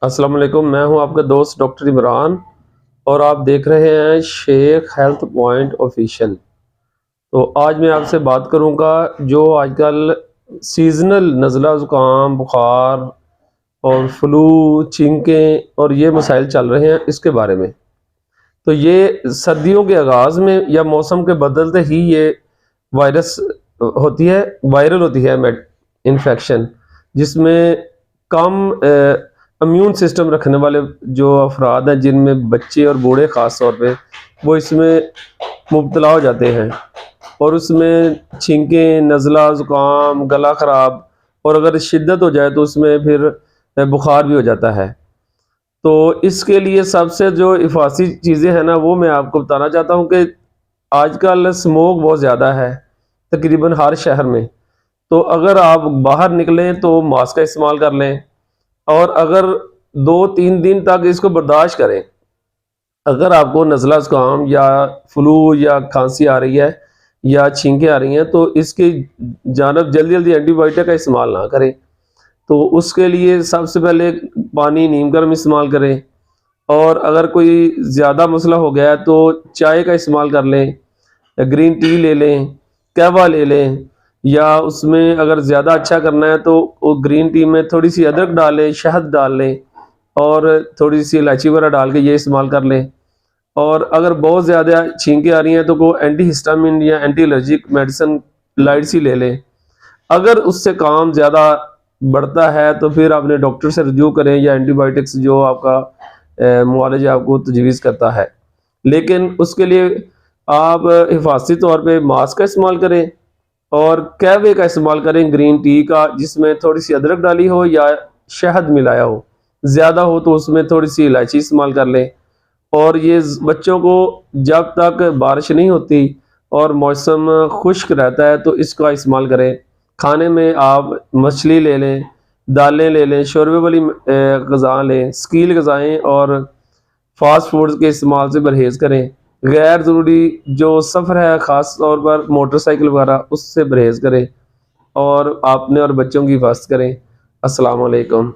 السلام علیکم، میں ہوں آپ کا دوست ڈاکٹر عمران اور آپ دیکھ رہے ہیں شیخ ہیلتھ پوائنٹ آفیشیل۔ تو آج میں آپ سے بات کروں گا جو آج کل سیزنل نزلہ زکام، بخار اور فلو، چھینکیں اور یہ مسائل چل رہے ہیں اس کے بارے میں۔ تو یہ سردیوں کے آغاز میں یا موسم کے بدلتے ہی یہ وائرس ہوتی ہے، وائرل ہوتی ہے انفیکشن، جس میں کم امیون سسٹم رکھنے والے جو افراد ہیں، جن میں بچے اور بوڑھے خاص طور پہ، وہ اس میں مبتلا ہو جاتے ہیں اور اس میں چھینکیں، نزلہ زکام، گلا خراب، اور اگر شدت ہو جائے تو اس میں پھر بخار بھی ہو جاتا ہے۔ تو اس کے لیے سب سے جو حفاظتی چیزیں ہیں نا، وہ میں آپ کو بتانا چاہتا ہوں کہ آج کل اسموک بہت زیادہ ہے تقریباً ہر شہر میں۔ تو اگر آپ باہر نکلیں تو ماسک کا استعمال کر لیں، اور اگر 2-3 دن تک اس کو برداشت کریں، اگر آپ کو نزلہ زکام یا فلو یا کھانسی آ رہی ہے یا چھینکیں آ رہی ہیں، تو اس کی جانب جلدی جلدی اینٹی بائیوٹک کا استعمال نہ کریں۔ تو اس کے لیے سب سے پہلے پانی نیم گرم استعمال کریں، اور اگر کوئی زیادہ مسئلہ ہو گیا ہے تو چائے کا استعمال کر لیں، گرین ٹی لے لیں، قہوہ لے لیں، یا اس میں اگر زیادہ اچھا کرنا ہے تو وہ گرین ٹی میں تھوڑی سی ادرک ڈال لیں، شہد ڈال لیں اور تھوڑی سی الائچی وغیرہ ڈال کے یہ استعمال کر لیں۔ اور اگر بہت زیادہ چھینکیں آ رہی ہیں تو وہ اینٹی ہسٹامین یا اینٹی الرجک میڈیسن لائٹ سی لے لیں۔ اگر اس سے کام زیادہ بڑھتا ہے تو پھر آپ نے ڈاکٹر سے رجوع کریں، یا اینٹی بائیوٹکس جو آپ کا معالج آپ کو تجویز کرتا ہے۔ لیکن اس کے لیے آپ حفاظتی طور پہ ماسک کا استعمال کریں اور قہوے کا استعمال کریں، گرین ٹی کا، جس میں تھوڑی سی ادرک ڈالی ہو یا شہد ملایا ہو، زیادہ ہو تو اس میں تھوڑی سی الائچی استعمال کر لیں۔ اور یہ بچوں کو جب تک بارش نہیں ہوتی اور موسم خشک رہتا ہے تو اس کا استعمال کریں۔ کھانے میں آپ مچھلی لے لیں، دالیں لے لیں، شوربے والی غذا لیں، سکیل غذائیں اور فاسٹ فوڈز کے استعمال سے پرہیز کریں۔ غیر ضروری جو سفر ہے، خاص طور پر موٹر سائیکل وغیرہ، اس سے پرہیز کریں، اور اپنے اور بچوں کی حفاظت کریں۔ السلام علیکم۔